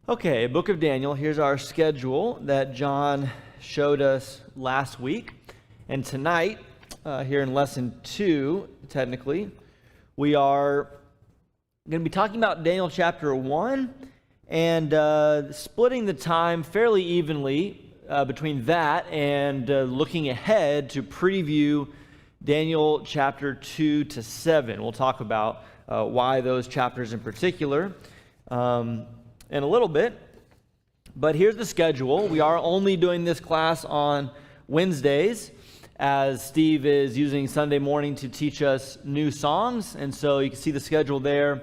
Okay, Book of Daniel. Here's our schedule that John showed us last week. And tonight, here in Lesson 2, technically, we are going to be talking about Daniel chapter 1 and splitting the time fairly evenly between that and looking ahead to preview Daniel chapter 2 to 7. We'll talk about why those chapters in particular in a little bit. But here's the schedule. We are only doing this class on Wednesdays, as Steve is using Sunday morning to teach us new songs. And so you can see the schedule there.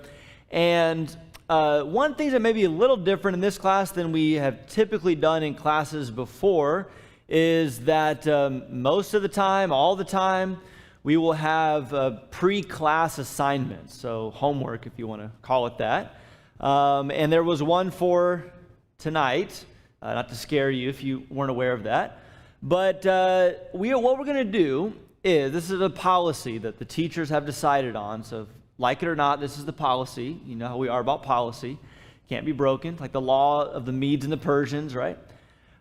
And one thing that may be a little different in this class than we have typically done in classes before is that most of the time, all the time, we will have pre-class assignments, so homework if you want to call it that. And there was one for tonight, not to scare you if you weren't aware of that. But what we're going to do is, this is a policy that the teachers have decided on. So like it or not, this is the policy. You know how we are about policy. Can't be broken, like the law of the Medes and the Persians, right?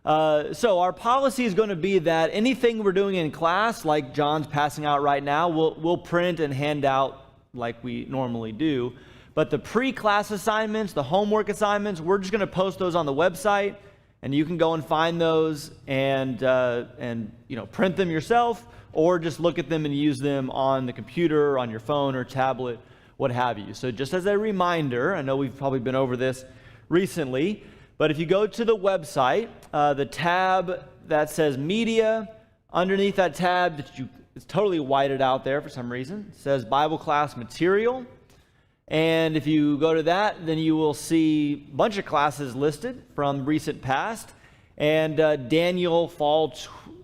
So our policy is going to be that anything we're doing in class, like John's passing out right now, we'll print and hand out like we normally do. But the pre-class assignments, the homework assignments, we're just going to post those on the website, and you can go and find those and print them yourself, or just look at them and use them on the computer, or on your phone or tablet, what have you. So just as a reminder, I know we've probably been over this recently, but if you go to the website, the tab that says Media, underneath that tab, it's totally whited out there for some reason. It says Bible Class Material. And if you go to that, then you will see a bunch of classes listed from recent past. And Daniel Fall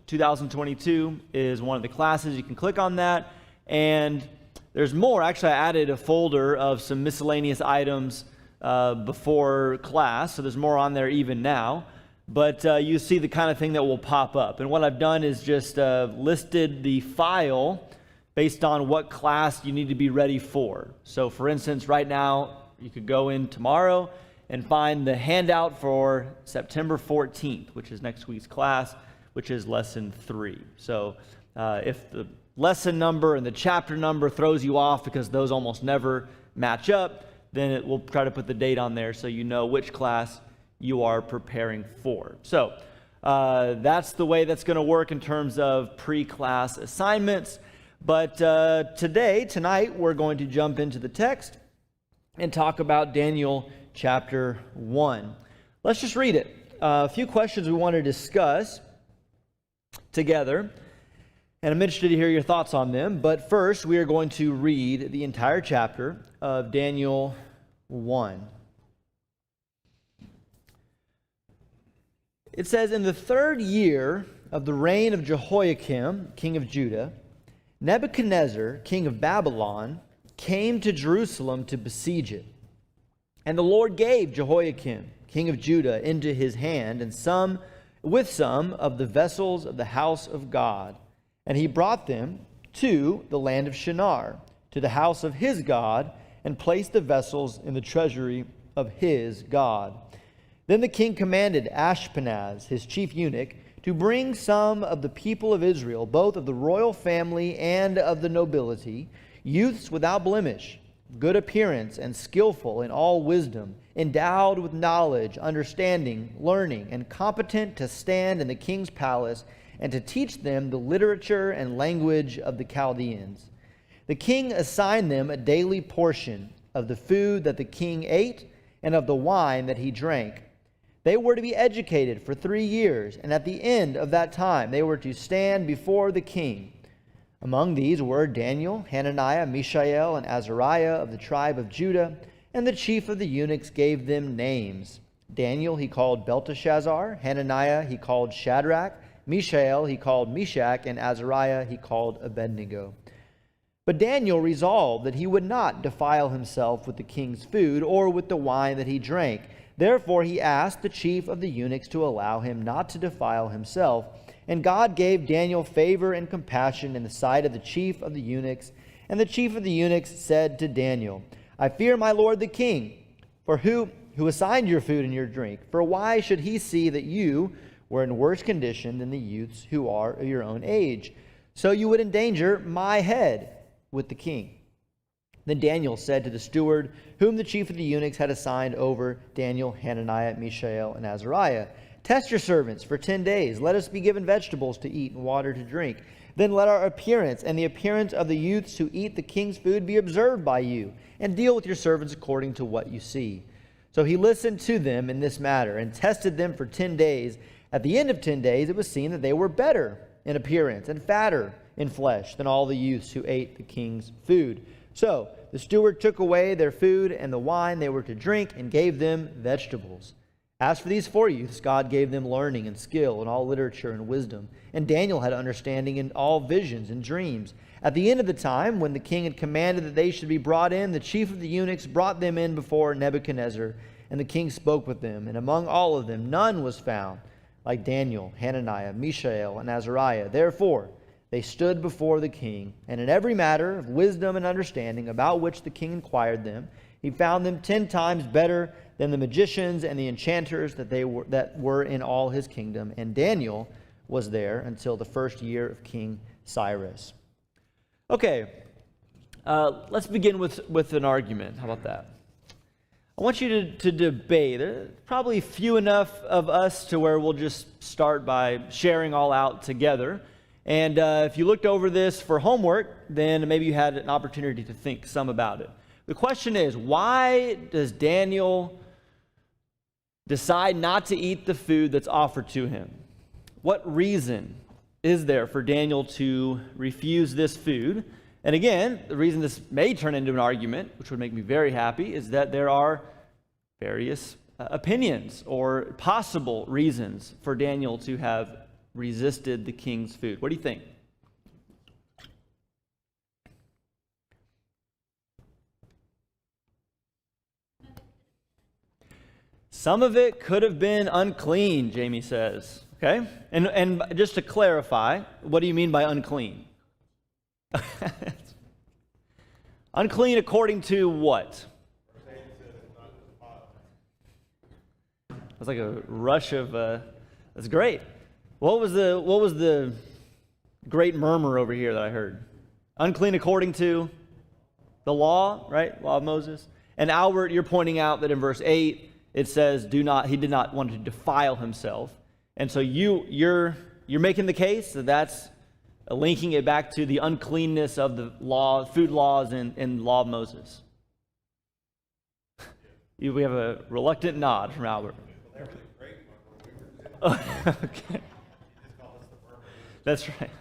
2022 is one of the classes. You can click on that. And there's more. Actually, I added a folder of some miscellaneous items before class. So there's more on there even now. But you see the kind of thing that will pop up. And what I've done is just listed the file based on what class you need to be ready for. So for instance, right now, you could go in tomorrow and find the handout for September 14th, which is next week's class, which is lesson 3. So if the lesson number and the chapter number throws you off because those almost never match up, then we'll try to put the date on there so you know which class you are preparing for. So that's the way that's going to work in terms of pre-class assignments. But tonight, we're going to jump into the text and talk about Daniel chapter 1. Let's just read it. A few questions we want to discuss together, and I'm interested to hear your thoughts on them. But first, we are going to read the entire chapter of Daniel 1. It says, "In the 3rd year of the reign of Jehoiakim, king of Judah, Nebuchadnezzar, king of Babylon, came to Jerusalem to besiege it. And the Lord gave Jehoiakim, king of Judah, into his hand, and some of the vessels of the house of God. And he brought them to the land of Shinar, to the house of his God, and placed the vessels in the treasury of his God. Then the king commanded Ashpenaz, his chief eunuch, to bring some of the people of Israel, both of the royal family and of the nobility, youths without blemish, good appearance and skillful in all wisdom, endowed with knowledge, understanding, learning, and competent to stand in the king's palace and to teach them the literature and language of the Chaldeans. The king assigned them a daily portion of the food that the king ate and of the wine that he drank. They were to be educated for 3 years, and at the end of that time they were to stand before the king. Among these were Daniel, Hananiah, Mishael, and Azariah of the tribe of Judah, and the chief of the eunuchs gave them names. Daniel he called Belteshazzar, Hananiah he called Shadrach, Mishael he called Meshach, and Azariah he called Abednego. But Daniel resolved that he would not defile himself with the king's food or with the wine that he drank. Therefore he asked the chief of the eunuchs to allow him not to defile himself. And God gave Daniel favor and compassion in the sight of the chief of the eunuchs. And the chief of the eunuchs said to Daniel, I fear my lord the king, for who who assigned your food and your drink? For why should he see that you were in worse condition than the youths who are your own age? So you would endanger my head with the king." Then Daniel said to the steward, whom the chief of the eunuchs had assigned over Daniel, Hananiah, Mishael, and Azariah, "Test your servants for 10 days. Let us be given vegetables to eat and water to drink. Then let our appearance and the appearance of the youths who eat the king's food be observed by you, and deal with your servants according to what you see." So he listened to them in this matter and tested them for 10 days. At the end of 10 days, it was seen that they were better in appearance and fatter in flesh than all the youths who ate the king's food. So the steward took away their food and the wine they were to drink and gave them vegetables. As for these 4 youths, God gave them learning and skill in all literature and wisdom. And Daniel had understanding in all visions and dreams. At the end of the time, when the king had commanded that they should be brought in, the chief of the eunuchs brought them in before Nebuchadnezzar. And the king spoke with them. And among all of them, none was found like Daniel, Hananiah, Mishael, and Azariah. Therefore, they stood before the king, and in every matter of wisdom and understanding about which the king inquired them, he found them 10 times better than the magicians and the enchanters that were in all his kingdom. And Daniel was there until the first year of King Cyrus. Okay, let's begin with an argument. How about that? I want you to debate. There's probably few enough of us to where we'll just start by sharing all out together. And if you looked over this for homework, then maybe you had an opportunity to think some about it. The question is, why does Daniel decide not to eat the food that's offered to him? What reason is there for Daniel to refuse this food? And again, the reason this may turn into an argument, which would make me very happy, is that there are various opinions or possible reasons for Daniel to have resisted the king's food. What do you think? Some of it could have been unclean, Jamie says. Okay? And just to clarify, what do you mean by unclean? Unclean according to what? That's like a rush of that's great. What was the great murmur over here that I heard? Unclean according to the law, right? Law of Moses. And Albert, you're pointing out that in verse 8 it says he did not want to defile himself. And so you're making the case that that's linking it back to the uncleanness of the law, food laws in law of Moses. We have a reluctant nod from Albert. Okay. That's right.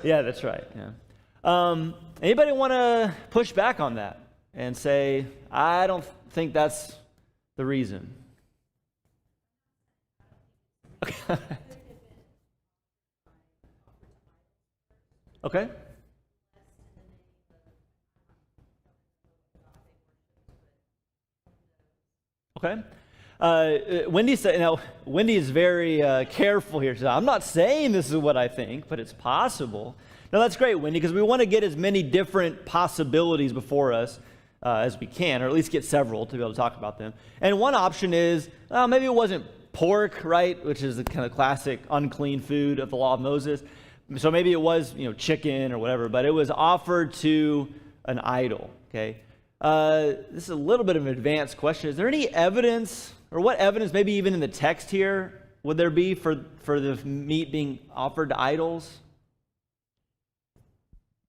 Yeah, that's right. Yeah. Anybody want to push back on that and say, I don't think that's the reason? Okay. Okay. Okay. Wendy said, Wendy is very careful here. So I'm not saying this is what I think, but it's possible. No, that's great, Wendy, because we want to get as many different possibilities before us as we can, or at least get several to be able to talk about them. And one option is, maybe it wasn't pork, right, which is the kind of classic unclean food of the law of Moses. So maybe it was, chicken or whatever, but it was offered to an idol, okay? This is a little bit of an advanced question. Is there any evidence, or what evidence, maybe even in the text here, would there be for the meat being offered to idols?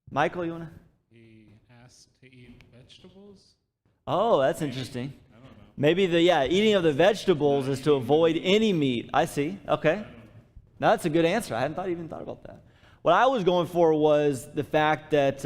Michael, you want to? He asked to eat vegetables. Oh, that's interesting. I don't know. Maybe eating of the vegetables is to avoid any meat. I see. Okay. Now that's a good answer. I hadn't even thought about that. What I was going for was the fact that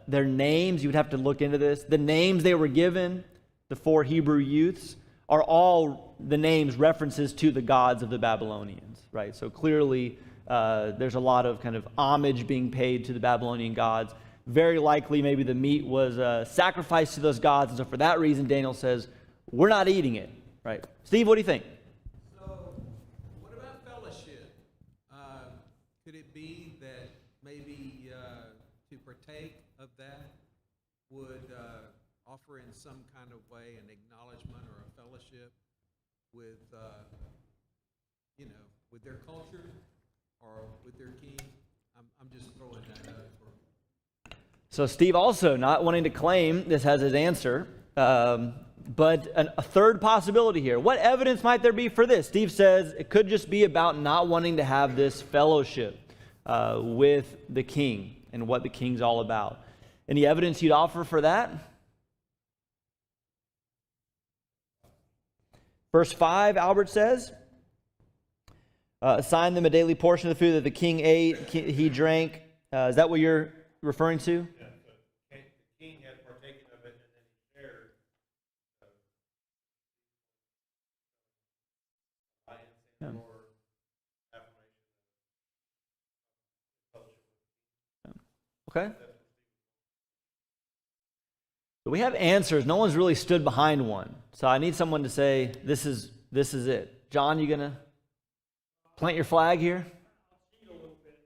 their names, you would have to look into this, the names they were given, the 4 Hebrew youths, are all the names references to the gods of the Babylonians, right? So clearly there's a lot of kind of homage being paid to the Babylonian gods. Very likely maybe the meat was sacrificed to those gods, and so for that reason Daniel says, we're not eating it, right? Steve, what do you think? So, what about fellowship? Could it be that maybe to partake of that would offer in some kind of way an acknowledgement or a fellowship with, with their culture or with their king? I'm just throwing that up. So Steve also not wanting to claim this as his answer, but a third possibility here. What evidence might there be for this? Steve says it could just be about not wanting to have this fellowship with the king and what the king's all about. Any evidence you'd offer for that? Verse 5, Albert says, assign them a daily portion of the food that the king ate, he drank. Is that what you're referring to? Yeah, so the king had partaken of it, and then he shared alliance and Yeah. or affirmation of fellowship. Okay. So we have answers. No one's really stood behind one. So I need someone to say, this is it. John, you gonna plant your flag here? I'll cheat a little bit.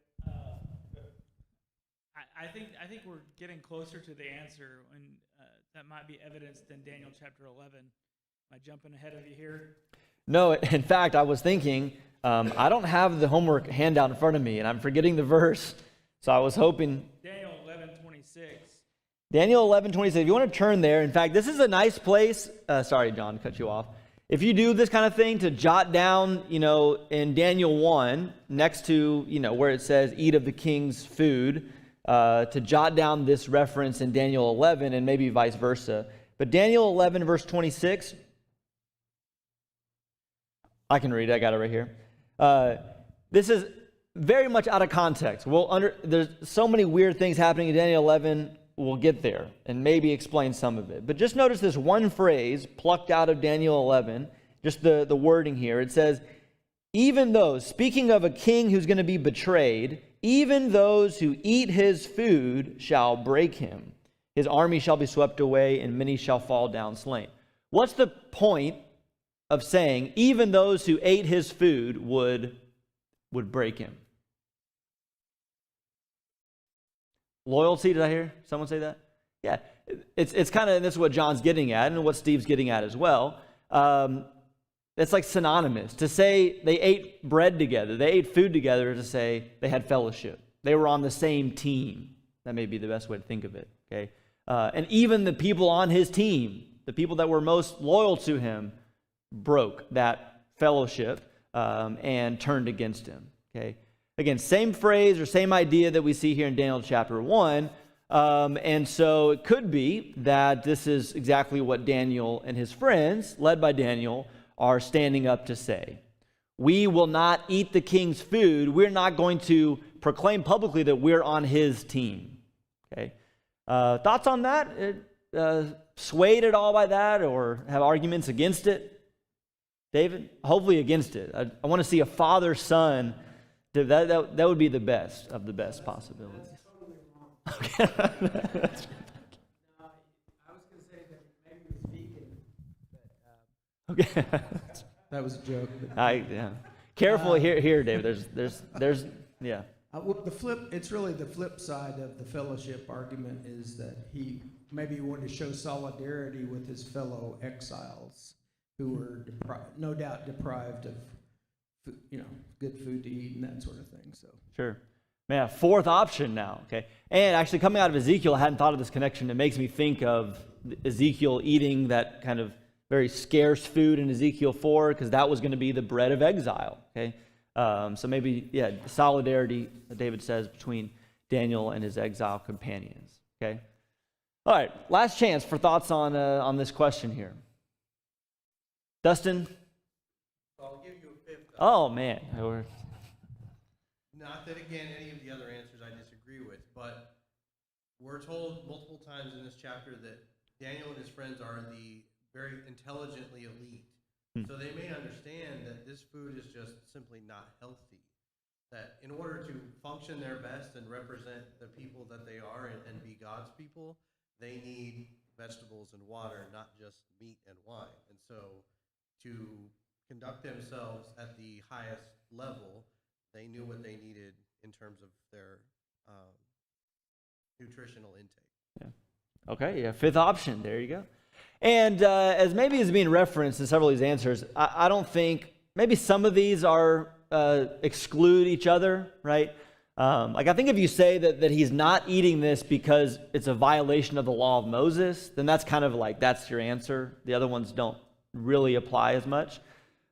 I think we're getting closer to the answer, and that might be evidenced in Daniel chapter 11. Am I jumping ahead of you here? No, in fact, I was thinking, I don't have the homework handout in front of me, and I'm forgetting the verse. So I was hoping. Daniel 11:26. Daniel 11:26. If you want to turn there, in fact, this is a nice place. Sorry, John, to cut you off. If you do this kind of thing, to jot down, in Daniel 1, next to, where it says, eat of the king's food, to jot down this reference in Daniel 11 and maybe vice versa. But Daniel 11, verse 26, I can read it. I got it right here. This is very much out of context. There's so many weird things happening in Daniel 11. We'll get there and maybe explain some of it. But just notice this one phrase plucked out of Daniel 11, just the wording here. It says, even those, speaking of a king who's going to be betrayed, even those who eat his food shall break him. His army shall be swept away, and many shall fall down slain. What's the point of saying even those who ate his food would break him? Loyalty, did I hear someone say that? Yeah, it's kind of, this is what John's getting at and what Steve's getting at as well. It's like synonymous. To say they ate bread together, they ate food together, to say they had fellowship. They were on the same team. That may be the best way to think of it, okay? And even the people on his team, the people that were most loyal to him, broke that fellowship and turned against him, okay? Again, same phrase or same idea that we see here in Daniel chapter 1. And so it could be that this is exactly what Daniel and his friends, led by Daniel, are standing up to say. We will not eat the king's food. We're not going to proclaim publicly that we're on his team. Okay. Thoughts on that? Swayed at all by that, or have arguments against it? David? Hopefully against it. I want to see a father-son. That would be the best of the best possibilities. That's totally wrong. Okay. No, I was going to say that maybe he was vegan, but Okay. That was a joke. Yeah. Careful here, David. There's yeah. it's really the flip side of the fellowship argument is that he maybe wanted to show solidarity with his fellow exiles who were no doubt deprived of good food to eat and that sort of thing. So Sure. Man, fourth option now, okay? And actually coming out of Ezekiel, I hadn't thought of this connection. It makes me think of Ezekiel eating that kind of very scarce food in Ezekiel 4, because that was going to be the bread of exile, okay? So maybe, solidarity, David says, between Daniel and his exile companions, okay? All right, last chance for thoughts on this question here. Dustin? I'll give you a fifth. Oh, man. Not that, again, any of the other answers I disagree with, but we're told multiple times in this chapter that Daniel and his friends are the very intelligently elite. So they may understand that this food is just simply not healthy. That in order to function their best and represent the people that they are and be God's people, they need vegetables and water, not just meat and wine. And so to conduct themselves at the highest level, they knew what they needed in terms of their nutritional intake. Yeah. Okay, yeah, fifth option. There you go. And as maybe is being referenced in several of these answers, I don't think, maybe some of these are exclude each other, right? Like I think if you say that he's not eating this because it's a violation of the law of Moses, then that's kind of like, that's your answer. The other ones don't really apply as much.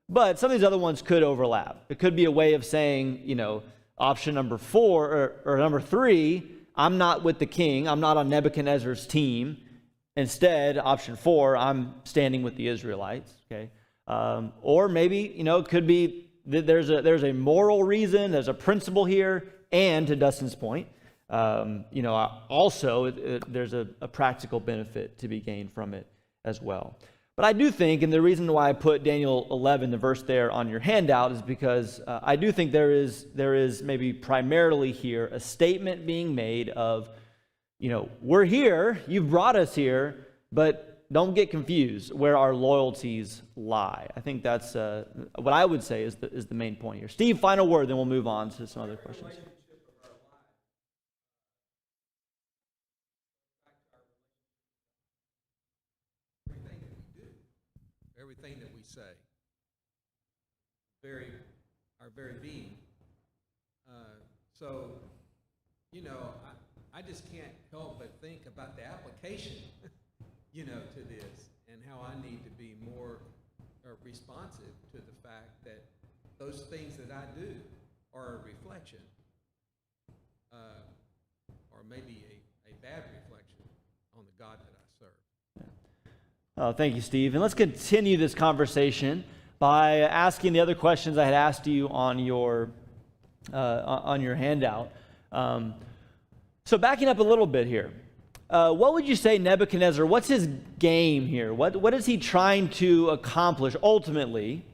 But some of these other ones could overlap. It could be a way of saying, option number 4 or number 3, I'm not with the king. I'm not on Nebuchadnezzar's team. Instead, option 4, I'm standing with the Israelites. Okay, or maybe it could be that there's a moral reason, there's a principle here, and to Dustin's point, also there's a practical benefit to be gained from it as well. But I do think, and the reason why I put Daniel 11, the verse there on your handout, is because I do think there is maybe primarily here a statement being made of, we're here, you've brought us here, but don't get confused where our loyalties lie. I think that's what I would say is the main point here. Steve, final word, then we'll move on to some other questions. Everything that we say, our very being. So, I just can't help but think about the application, to this, and how I need to be more responsive to the fact that those things that I do are a reflection, or maybe a bad reflection on the God that I serve. Oh, thank you, Steve. And let's continue this conversation by asking the other questions I had asked you on your handout. So backing up a little bit here, what would you say Nebuchadnezzar, what's his game here? What is he trying to accomplish ultimately?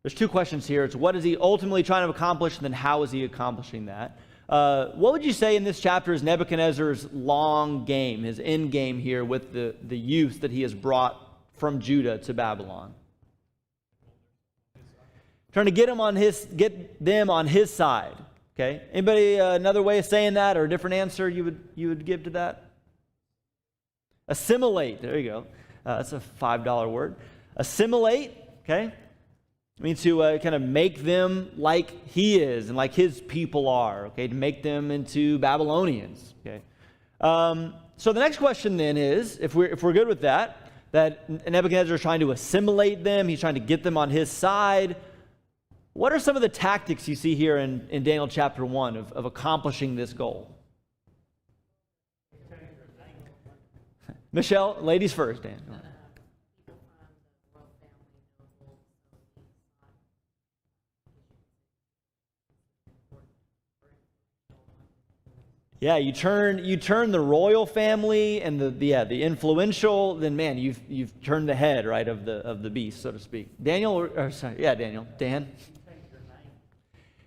There's two questions here. It's what is he ultimately trying to accomplish, and then how is he accomplishing that? What would you say in this chapter is Nebuchadnezzar's long game, his end game here with the youth that he has brought from Judah to Babylon? Trying to get them on his side. Okay. Anybody another way of saying that, or a different answer you would give to that? Assimilate. There you go. That's a $5 word. Assimilate. Okay. It means to kind of make them like he is and like his people are. Okay. To make them into Babylonians. Okay. So the next question then is, if we're good with that Nebuchadnezzar is trying to assimilate them, he's trying to get them on his side. What are some of the tactics you see here in Daniel chapter 1 of accomplishing this goal? Michelle, ladies first, Dan. Yeah, you turn the royal family and the influential, then man, you've turned the head, right, of the beast, so to speak. Daniel, Dan.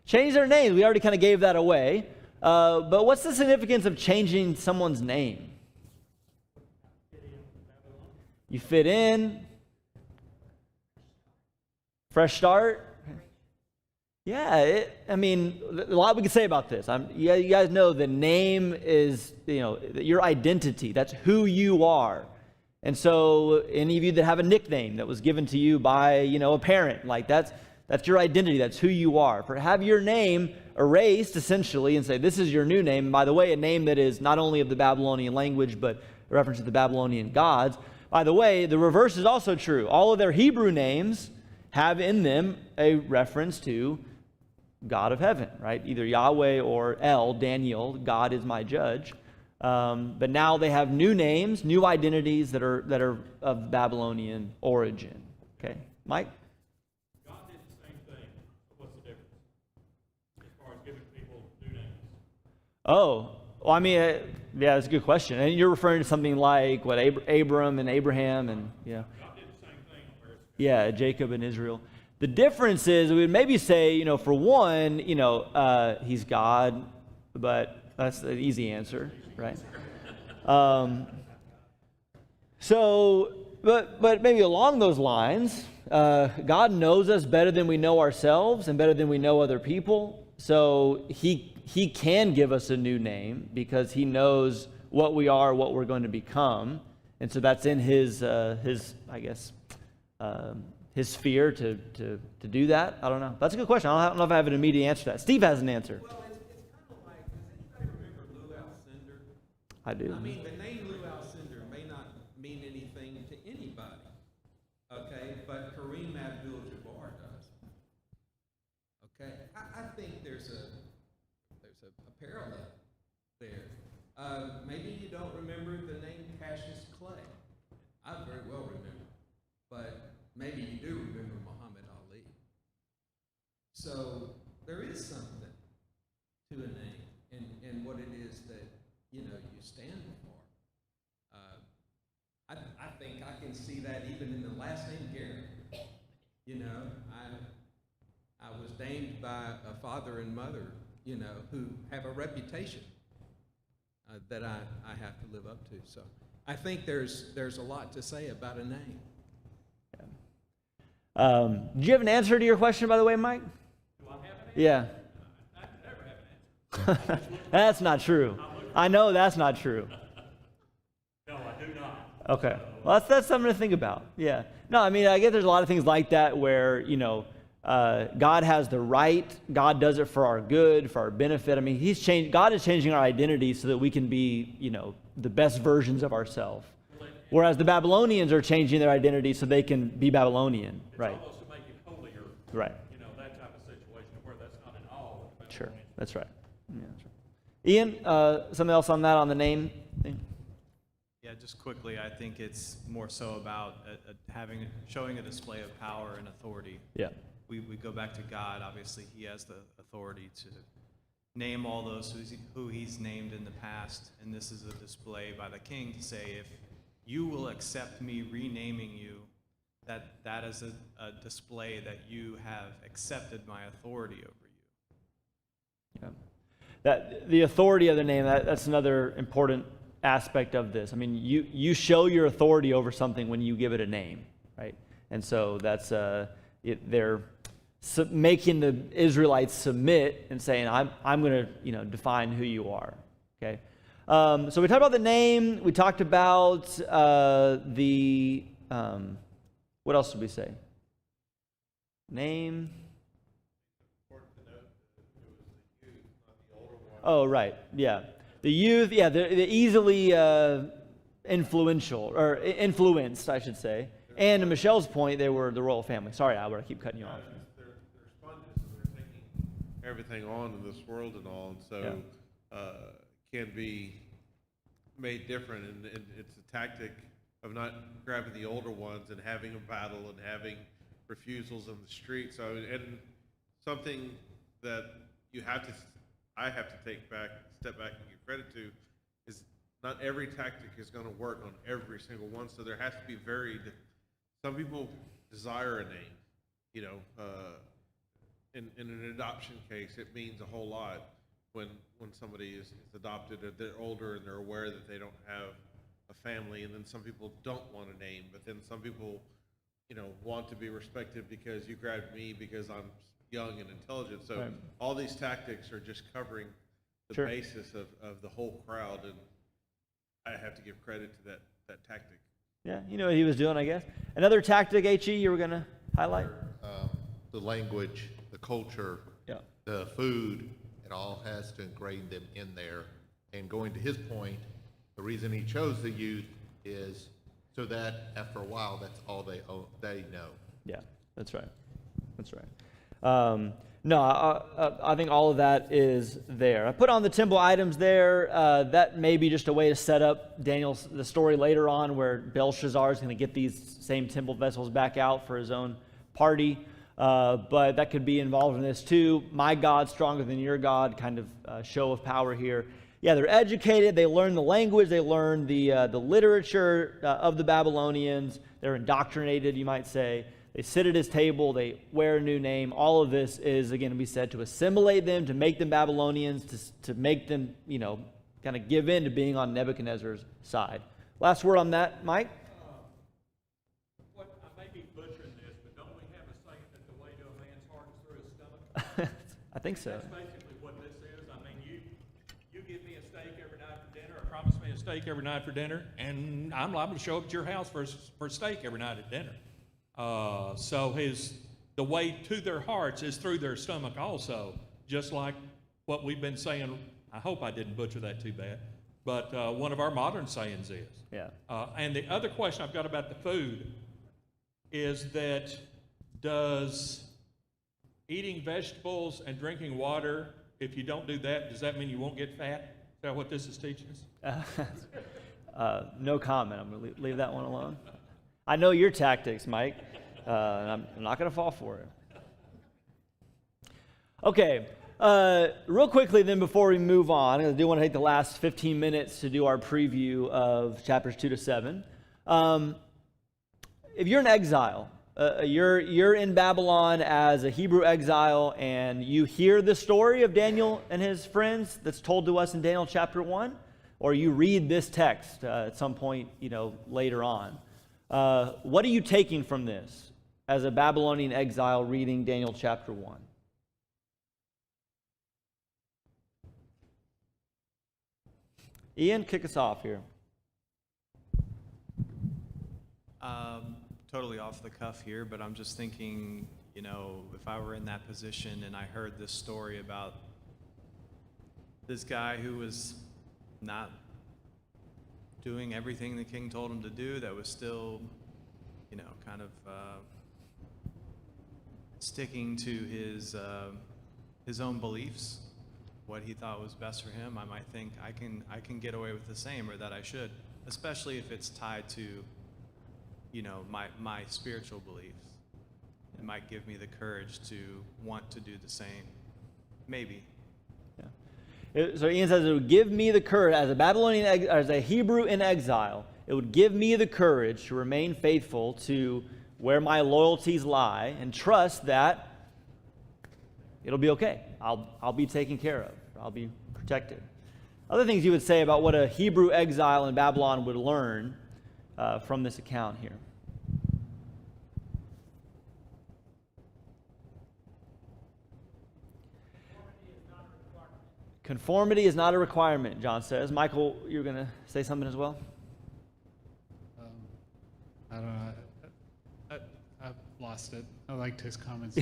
Change their names. We already kind of gave that away. But what's the significance of changing someone's name? You fit in. Fresh start. Yeah, a lot we can say about this. You guys know the name is, your identity. That's who you are. And so any of you that have a nickname that was given to you by, a parent, like that's your identity. That's who you are. Have your name erased, essentially, and say, this is your new name. And by the way, a name that is not only of the Babylonian language, but a reference to the Babylonian gods. By the way, the reverse is also true. All of their Hebrew names have in them a reference to God of heaven, right? Either Yahweh or El, Daniel, God is my judge. But now they have new names, new identities that are of Babylonian origin. Okay, Mike? God did the same thing. What's the difference as far as giving people new names? Oh, well, yeah, that's a good question. And you're referring to something like what Abram and Abraham and God did the same thing. Yeah, Jacob and Israel. The difference is, we would maybe say, for one, he's God, but that's the easy answer, right? But maybe along those lines, God knows us better than we know ourselves and better than we know other people. So he can give us a new name because he knows what we are, what we're going to become. And so that's in his I guess, his sphere to do that. I don't know. That's a good question. I don't know if I have an immediate answer to that. Steve has an answer. Well, it's kind of like, does anybody remember Lou Alcindor? I do. I mean, the name Lou Alcindor may not mean anything to anybody, okay? But Kareem Abdul-Jabbar does. Okay? I think there's a parallel there. Maybe you don't remember the name Cassius Clay. I very well remember. But maybe you do remember Muhammad Ali. So there is something to a name and what it is that, you stand for. I think I can see that even in the last name Garrett. I was named by a father and mother, who have a reputation that I have to live up to. So I think there's a lot to say about a name. Do you have an answer to your question, by the way, Mike? Do I have an answer? Yeah. I never have an answer. That's not true. I know that's not true. No, I do not. Okay. Well, that's something to think about. Yeah. No, I mean, I guess there's a lot of things like that where, God has the right. God does it for our good, for our benefit. I mean, God is changing our identity so that we can be, the best versions of ourselves. Whereas the Babylonians are changing their identity so they can be Babylonian. It's Right. almost to make it holier. Right. That type of situation where that's not at all. what the Sure. Babylonians That's right. Yeah, that's right. Ian, something else on that, on the name thing? Yeah, just quickly, I think it's more so about showing a display of power and authority. Yeah. We go back to God. Obviously, He has the authority to name all those who He's named in the past, and this is a display by the king to say, if you will accept me renaming you, that is a display that you have accepted my authority over you. Yeah. That the authority of the name, that's another important aspect of this. I mean, you show your authority over something when you give it a name, right? And so that's they're making the Israelites submit and saying, I'm going to define who you are. Okay. So we talked about the name. We talked about the what else did we say? Name. Oh, right. Yeah. The youth, yeah, they're easily influential, or influenced, I should say. And to Michelle's point, they were the royal family. Sorry, Albert, I keep cutting you off. They're sponges, so they're taking everything on in this world and all, and so can be made different. And it's a tactic of not grabbing the older ones and having a battle and having refusals on the street. So, and something that I have to step back and give credit to, is not every tactic is going to work on every single one. So there has to be varied. Some people desire a name, in an adoption case, it means a whole lot when somebody is adopted, or they're older and they're aware that they don't have a family. And then some people don't want a name, but then some people, want to be respected because you grabbed me because I'm young and intelligent. So Right. all these tactics are just covering the Sure. basis of the whole crowd, and I have to give credit to that tactic. Yeah, you know what he was doing, I guess. Another tactic, HE, you were going to highlight? The language, the culture, Yeah. the food, it all has to ingrain them in there. And going to his point, the reason he chose the youth is so that after a while, that's all they know. Yeah, that's right. That's right. No, I think all of that is there. I put on the temple items there. That may be just a way to set up the story later on where Belshazzar is going to get these same temple vessels back out for his own party. But that could be involved in this too. My God stronger than your God, kind of show of power here. Yeah, they're educated. They learn the language. They learn the literature of the Babylonians. They're indoctrinated, you might say. They sit at his table. They wear a new name. All of this is, again, to be said, to assimilate them, to make them Babylonians, to make them, kind of give in to being on Nebuchadnezzar's side. Last word on that, Mike? What, I may be butchering this, but don't we have a saying that the way to a man's heart is through his stomach? I think so. That's basically what this is. I mean, you give me a steak every night for dinner, or promise me a steak every night for dinner, and I'm liable to show up at your house for steak every night at dinner. So the way to their hearts is through their stomach also, just like what we've been saying. I hope I didn't butcher that too bad, but one of our modern sayings is. Yeah. And the other question I've got about the food is that does eating vegetables and drinking water, if you don't do that, does that mean you won't get fat? Is that what this is teaching us? No comment. I'm going to leave that one alone. I know your tactics, Mike, and I'm not going to fall for it. Okay, real quickly then before we move on, I do want to take the last 15 minutes to do our preview of chapters 2 to 7. If you're in exile, you're in Babylon as a Hebrew exile, and you hear the story of Daniel and his friends that's told to us in Daniel chapter 1, or you read this text at some point, later on. What are you taking from this as a Babylonian exile reading Daniel chapter 1? Ian, kick us off here. Totally off the cuff here, but I'm just thinking, if I were in that position and I heard this story about this guy who was not doing everything the king told him to do, that was still, kind of sticking to his own beliefs, what he thought was best for him, I might think I can get away with the same, or that I should, especially if it's tied to my spiritual beliefs. It might give me the courage to want to do the same. Maybe. Yeah. So Ian says it would give me the courage, as a Babylonian, as a Hebrew in exile, it would give me the courage to remain faithful to where my loyalties lie and trust that it'll be okay. I'll be taken care of. I'll be protected. Other things you would say about what a Hebrew exile in Babylon would learn from this account here. Conformity is not a requirement, John says. Michael, you're going to say something as well? I don't know. I've lost it. I liked his comments.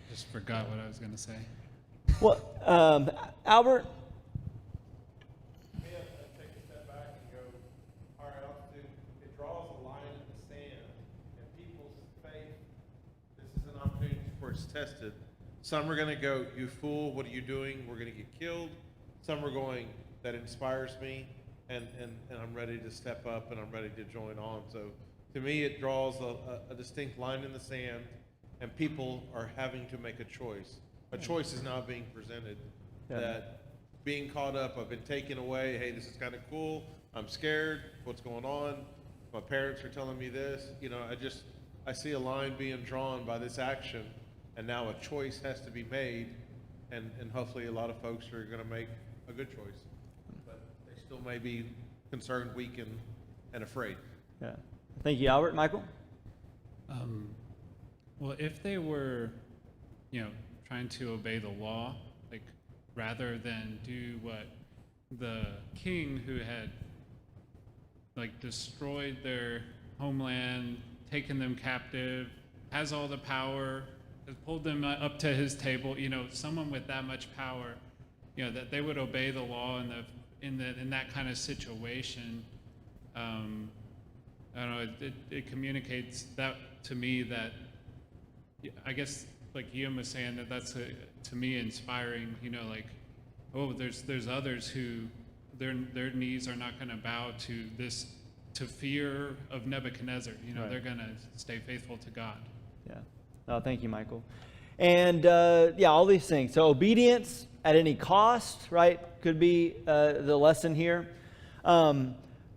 Just forgot what I was going to say. Well, Albert? Take a step back and go, all right, it draws a line in the sand, and people's faith, this is an opportunity for it's tested. Some are going to go, you fool, what are you doing? We're going to get killed. Some are going, that inspires me, and I'm ready to step up, and I'm ready to join on. So to me, it draws a distinct line in the sand, and people are having to make a choice. A choice is now being presented. Yeah. That being caught up, I've been taken away, hey, this is kind of cool, I'm scared, what's going on? My parents are telling me this. I see a line being drawn by this action, and now a choice has to be made, and hopefully a lot of folks are going to make a good choice. But they still may be concerned, weak, and afraid. Yeah. Thank you, Albert. Michael? Well, if they were, trying to obey the law, like rather than do what the king who had destroyed their homeland, taken them captive, has all the power, has pulled them up to his table, someone with that much power, that they would obey the law in that kind of situation. I don't know, it communicates that to me, that I guess like Ian was saying, that's to me inspiring, there's others who their knees are not going to bow to fear of Nebuchadnezzar. Right. They're going to stay faithful to God. Yeah. Oh, thank you, Michael. And all these things. So obedience at any cost, right, could be the lesson here.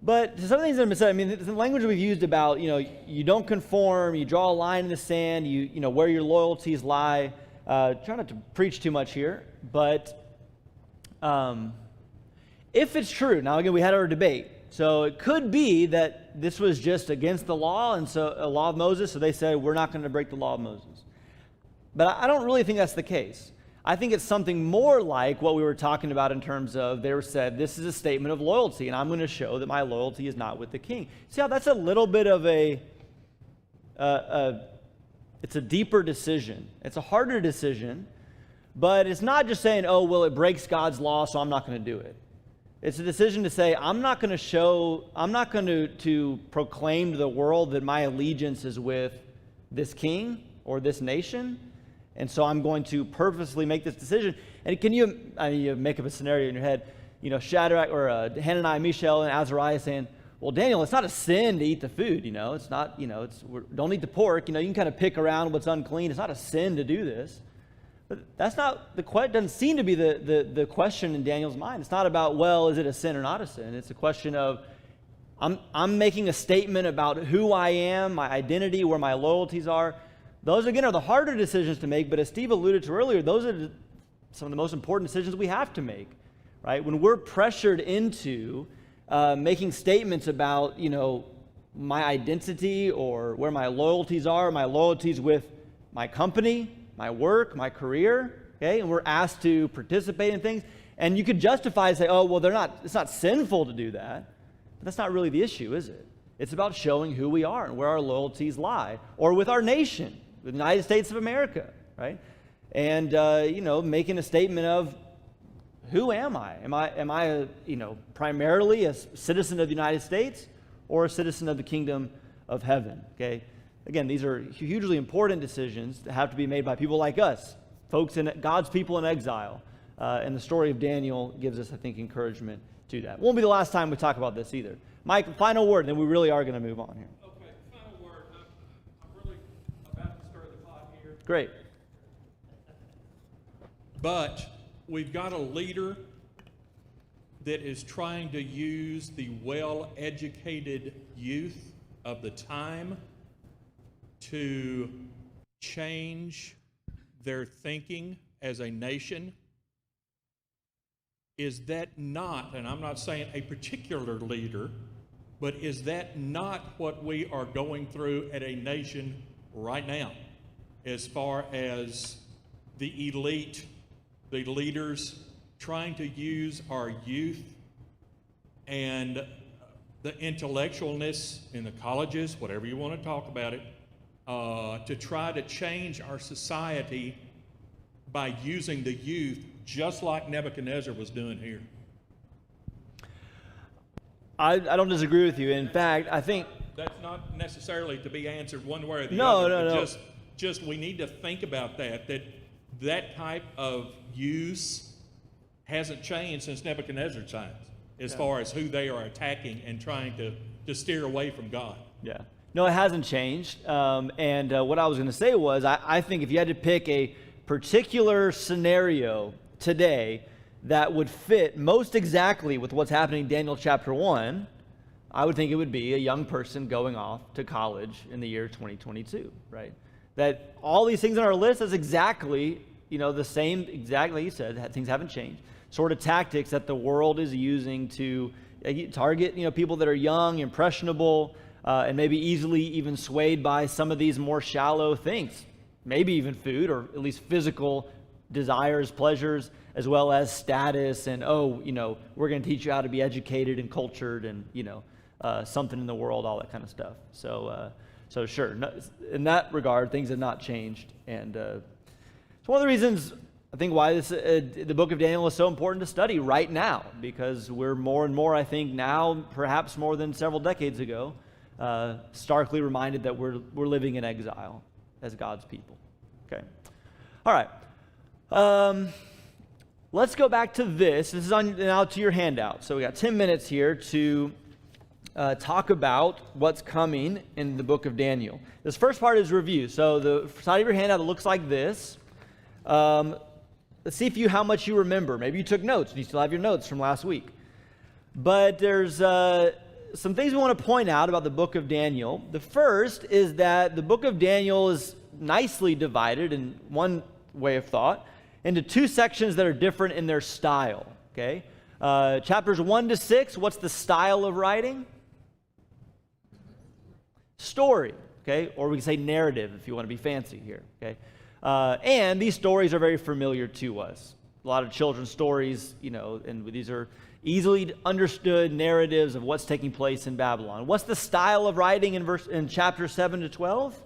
But some of the things that have been said, the language we've used about, you don't conform, you draw a line in the sand, you where your loyalties lie. Try not to preach too much here, but if it's true, now again, we had our debate. So it could be that this was just against the law, and so a law of Moses, so they said, we're not going to break the law of Moses. But I don't really think that's the case. I think it's something more like what we were talking about in terms of they were said, this is a statement of loyalty, and I'm going to show that my loyalty is not with the king. See how that's a little bit of it's a deeper decision. It's a harder decision, but it's not just saying, oh, well, it breaks God's law, so I'm not going to do it. It's a decision to say, I'm not going to proclaim to the world that my allegiance is with this king or this nation. And so I'm going to purposely make this decision. And can you make up a scenario in your head, Shadrach or Hananiah, Mishael, and Azariah saying, well, Daniel, it's not a sin to eat the food, it's not, don't eat the pork, you can kind of pick around what's unclean. It's not a sin to do this. But that's not, doesn't seem to be the question in Daniel's mind. It's not about, well, is it a sin or not a sin? It's a question of, I'm making a statement about who I am, my identity, where my loyalties are. Those, again, are the harder decisions to make, but as Steve alluded to earlier, those are some of the most important decisions we have to make, right? When we're pressured into making statements about, my identity or where my loyalties are, my loyalties with my company, my work, my career, okay? And we're asked to participate in things. And you could justify and say, oh, well, it's not sinful to do that. But that's not really the issue, is it? It's about showing who we are and where our loyalties lie. Or with our nation, the United States of America, right? And, making a statement of, who am I? Am I primarily a citizen of the United States or a citizen of the kingdom of heaven, okay? Again, these are hugely important decisions that have to be made by people like us, God's people in exile. And the story of Daniel gives us, I think, encouragement to that. Won't be the last time we talk about this either. Mike, final word, then we really are going to move on here. Okay, final word. I'm really about to stir the pot here. Great. But we've got a leader that is trying to use the well-educated youth of the time to change their thinking as a nation. Is that not, and I'm not saying a particular leader, but is that not what we are going through at a nation right now, as far as the elite, the leaders trying to use our youth and the intellectualness in the colleges, whatever you want to talk about it, to try to change our society by using the youth just like Nebuchadnezzar was doing here? I don't disagree with you. In fact, I think That's not necessarily to be answered one way or the No, other. no, but no. Just we need to think about that type of use hasn't changed since Nebuchadnezzar's times, as far as who they are attacking and trying to steer away from God. Yeah. No, it hasn't changed. And what I was going to say was, I think if you had to pick a particular scenario today that would fit most exactly with what's happening in Daniel chapter 1, I would think it would be a young person going off to college in the year 2022, right? That all these things on our list is exactly, the same, exactly like you said, things haven't changed. Sort of tactics that the world is using to target, people that are young, impressionable, and maybe easily even swayed by some of these more shallow things. Maybe even food, or at least physical desires, pleasures, as well as status, and we're going to teach you how to be educated and cultured, and something in the world, all that kind of stuff. So sure, in that regard, things have not changed, and it's one of the reasons I think why the book of Daniel is so important to study right now, because we're more and more, I think now, perhaps more than several decades ago, starkly reminded that we're living in exile as God's people. Okay, all right. Let's go back to this. This is on now to your handout. So we got 10 minutes here to talk about what's coming in the book of Daniel. This first part is review. So the side of your handout looks like this. Let's see how much you remember. Maybe you took notes and you still have your notes from last week. But there's some things we want to point out about the book of Daniel. The first is that the book of Daniel is nicely divided in one way of thought into two sections that are different in their style. Okay, chapters 1 to 6. What's the style of writing? Story. Okay, or we can say narrative if you want to be fancy here. Okay, And these stories are very familiar to us. A lot of children's stories, and these are easily understood narratives of what's taking place in Babylon. What's the style of writing in chapter 7 to 12?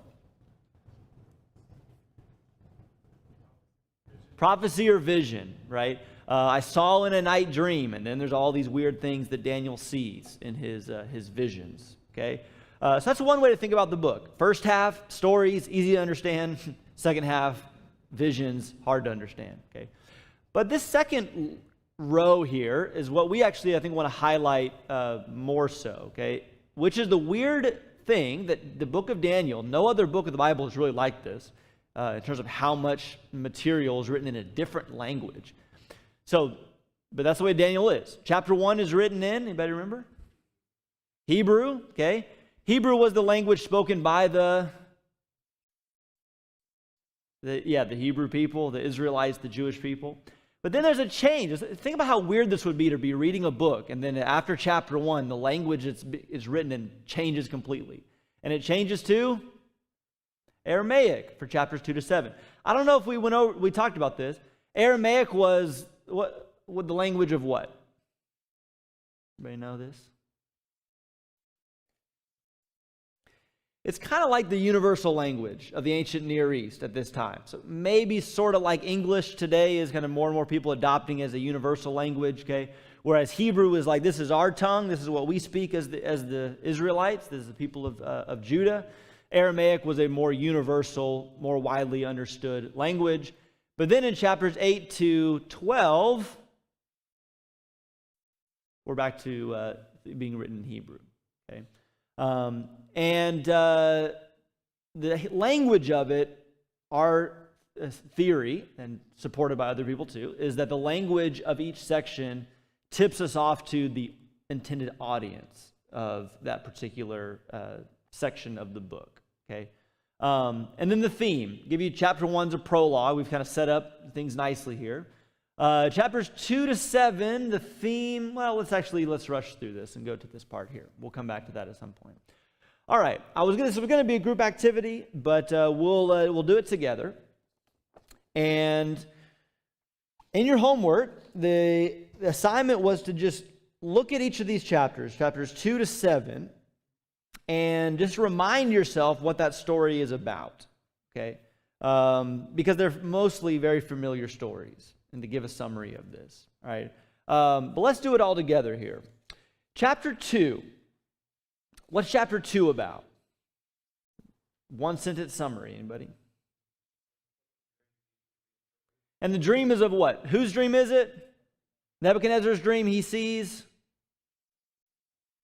Prophecy or vision, right? I saw in a night dream, and then there's all these weird things that Daniel sees in his visions, okay? So that's one way to think about the book. First half, stories, easy to understand. Second half, visions, hard to understand, okay? But this second row here is what we actually, I think, want to highlight more so, okay? Which is the weird thing that the book of Daniel, no other book of the Bible is really like this, in terms of how much material is written in a different language. So, but that's the way Daniel is. Chapter 1 is written in, anybody remember? Hebrew, okay? Hebrew was the language spoken by the Hebrew people, the Israelites, the Jewish people. But then there's a change. Think about how weird this would be to be reading a book, and then after chapter 1, the language is written in changes completely. And it changes to Aramaic for chapters 2 to 7. I don't know if we talked about this. Aramaic was the language of what? Anybody know this? It's kind of like the universal language of the ancient Near East at this time. So maybe sort of like English today is kind of more and more people adopting as a universal language, okay? Whereas Hebrew is like, this is our tongue, this is what we speak as the Israelites, this is the people of Judah. Aramaic was a more universal, more widely understood language. But then in chapters 8 to 12, we're back to being written in Hebrew, okay? And the language of it, our theory, and supported by other people too, is that the language of each section tips us off to the intended audience of that particular section of the book, okay? And then the theme. Give you chapter 1's a prologue. We've kind of set up things nicely here. Chapters 2 to 7, the theme, well, let's rush through this and go to this part here. We'll come back to that at some point. All right, this was going to be a group activity, but we'll do it together. And in your homework, the assignment was to just look at each of these chapters 2 to 7, and just remind yourself what that story is about, okay? Because they're mostly very familiar stories, and to give a summary of this, all right? But let's do it all together here. Chapter 2. What's chapter 2 about? One sentence summary, anybody? And the dream is of what? Whose dream is it? Nebuchadnezzar's dream. He sees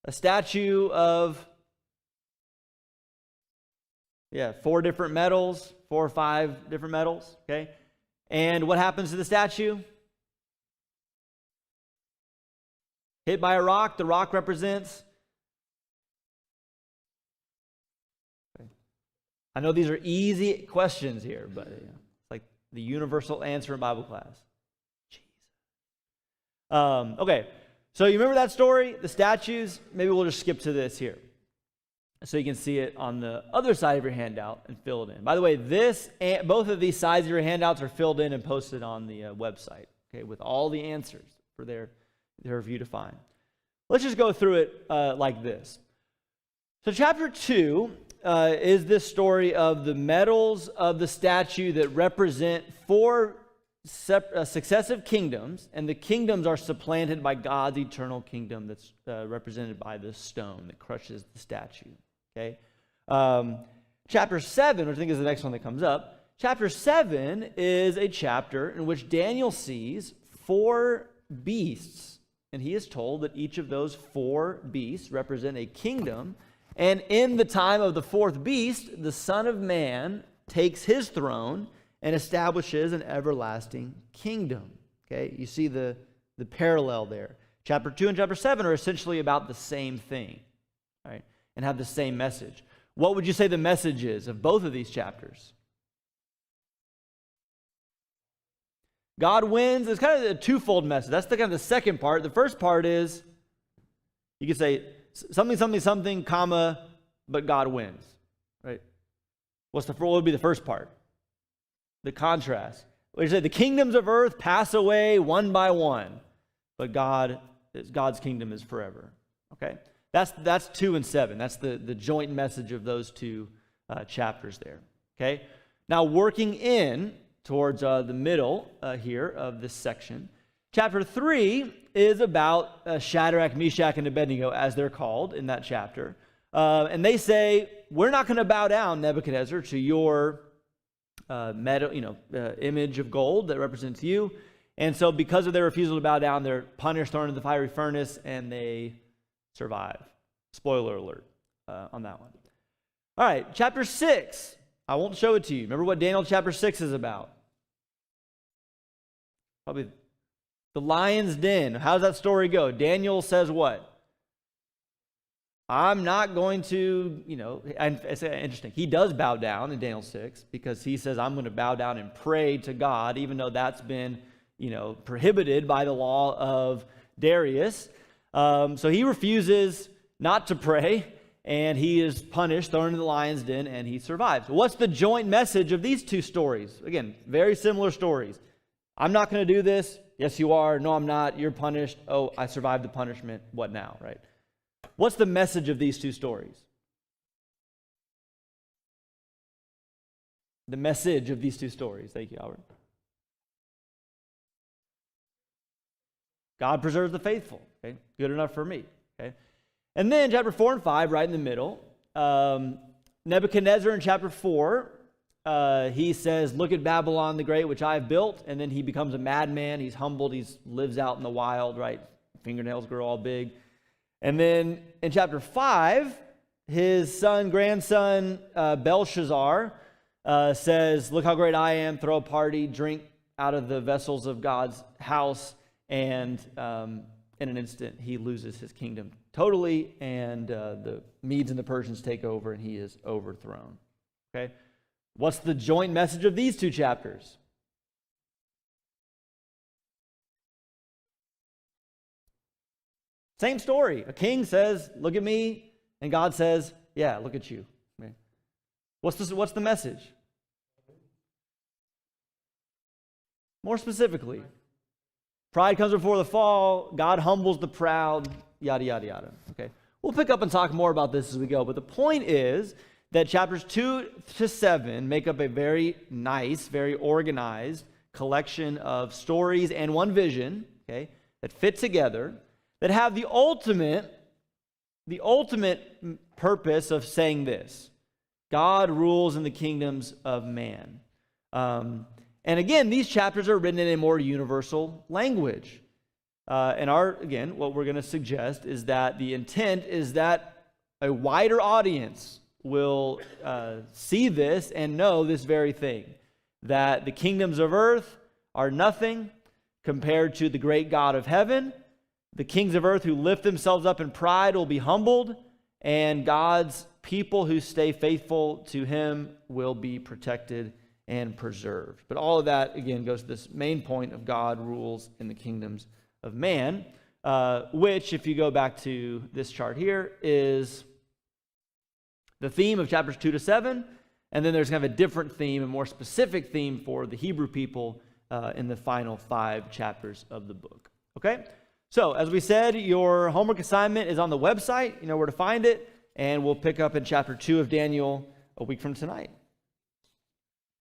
a statue of 4 different metals, 4 or 5 different metals, okay? And what happens to the statue? Hit by a rock. The rock represents... I know these are easy questions here, but it's like the universal answer in Bible class. Jesus. Okay, so you remember that story, the statues? Maybe we'll just skip to this here, so you can see it on the other side of your handout and fill it in. By the way, both of these sides of your handouts are filled in and posted on the website, okay, with all the answers for their review to find. Let's just go through it like this. So chapter 2 is this story of the metals of the statue that represent 4 successive kingdoms, and the kingdoms are supplanted by God's eternal kingdom that's represented by the stone that crushes the statue. Okay, chapter 7, which I think is the next one that comes up. Chapter 7 is a chapter in which Daniel sees 4 beasts, and he is told that each of those 4 beasts represent a kingdom. And in the time of the 4th beast, the Son of Man takes his throne and establishes an everlasting kingdom. Okay, you see the parallel there. Chapter 2 and chapter 7 are essentially about the same thing, right? And have the same message. What would you say the message is of both of these chapters? God wins. It's kind of a twofold message. That's kind of the second part. The first part is, you could say, something, comma, but God wins, right? What would be the first part? the contrast. We say the kingdoms of earth pass away one by one, but God's kingdom is forever. Okay? That's 2 and 7. That's the joint message of those two chapters there. Okay? Now, working in towards the middle here of this section, chapter 3 is about Shadrach, Meshach, and Abednego, as they're called in that chapter. And they say, we're not going to bow down, Nebuchadnezzar, to your image of gold that represents you. And so because of their refusal to bow down, they're punished, thrown into the fiery furnace, and they survive. Spoiler alert on that one. All right, chapter 6. I won't show it to you. Remember what Daniel chapter 6 is about? Probably the lion's den. How does that story go? Daniel says what? I'm not going to, and it's interesting. He does bow down in Daniel 6 because he says, I'm going to bow down and pray to God, even though that's been, prohibited by the law of Darius. So he refuses not to pray, and he is punished, thrown into the lion's den, and he survives. What's the joint message of these two stories? Again, very similar stories. I'm not going to do this. Yes, you are. No, I'm not. You're punished. Oh, I survived the punishment. What now, right? What's the message of these two stories? The message of these two stories. Thank you, Albert. God preserves the faithful. Okay, good enough for me. Okay, and then chapter 4 and 5, right in the middle, Nebuchadnezzar in chapter 4, he says, "Look at Babylon the Great, which I have built," and then he becomes a madman. He's humbled. He lives out in the wild. Right, fingernails grow all big. And then in chapter 5, his grandson Belshazzar says, "Look how great I am, throw a party, drink out of the vessels of God's house," and in an instant he loses his kingdom totally, and the Medes and the Persians take over, and he is overthrown. Okay? What's the joint message of these two chapters? Same story. A king says, "Look at me," and God says, "Yeah, look at you." Okay. What's the message? More specifically, pride comes before the fall. God humbles the proud. Yada yada yada. Okay. We'll pick up and talk more about this as we go. But the point is that chapters 2 to 7 make up a very nice, very organized collection of stories and one vision. Okay, that fit together, that have the ultimate purpose of saying this: God rules in the kingdoms of man. And again, these chapters are written in a more universal language. And what we're going to suggest is that the intent is that a wider audience will see this and know this very thing, that the kingdoms of earth are nothing compared to the great God of heaven. The kings of earth who lift themselves up in pride will be humbled, and God's people who stay faithful to him will be protected and preserved. But all of that, again, goes to this main point of God rules in the kingdoms of man, which, if you go back to this chart here, is the theme of chapters 2 to 7, and then there's kind of a different theme, a more specific theme for the Hebrew people in the final 5 chapters of the book. Okay? So, as we said, your homework assignment is on the website. You know where to find it. And we'll pick up in chapter 2 of Daniel a week from tonight.